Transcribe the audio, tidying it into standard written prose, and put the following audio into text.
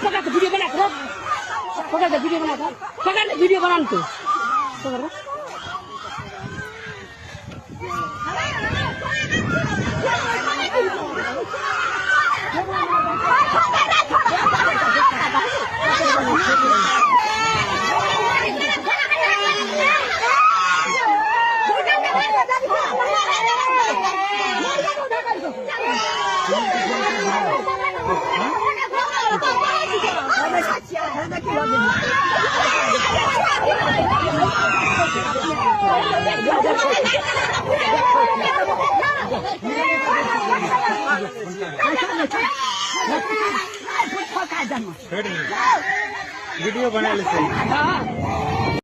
पकड़ के वीडियो बना करो, पकड़ के वीडियो बना कर, पकड़ के वीडियो बना तो पकड़ वीडियो बना लेते हैं।